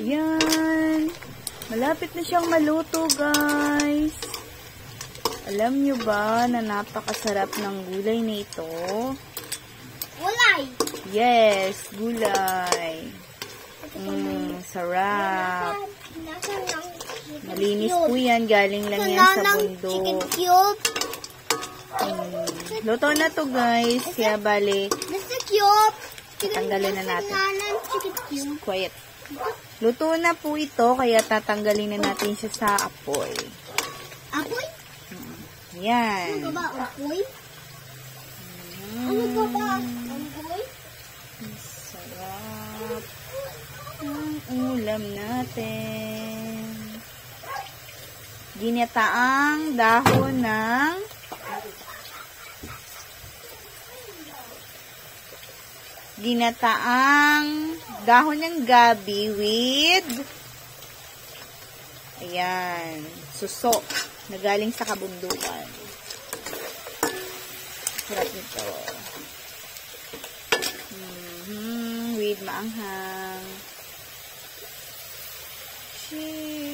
Ayan. Malapit na siyang maluto, guys. Alam nyo ba na napakasarap ng gulay na ito? Gulay! Yes, gulay. Sarap. Malinis po yan. Galing lang yan sa bundok. Chicken cube. Luto na to, guys. Kaya bali, Mr. Cube. tatanggalin na natin. Chicken cube. Quiet. Luto na po ito, kaya tatanggalin na natin siya sa apoy. Apoy? Yan. Ano ba apoy? Ano ba apoy? Sarap ng ulam natin. Ginataang dahon ng gabi with ayan, suso na galing sa kabundukan. Sarap nito. With maanghang. Cheese.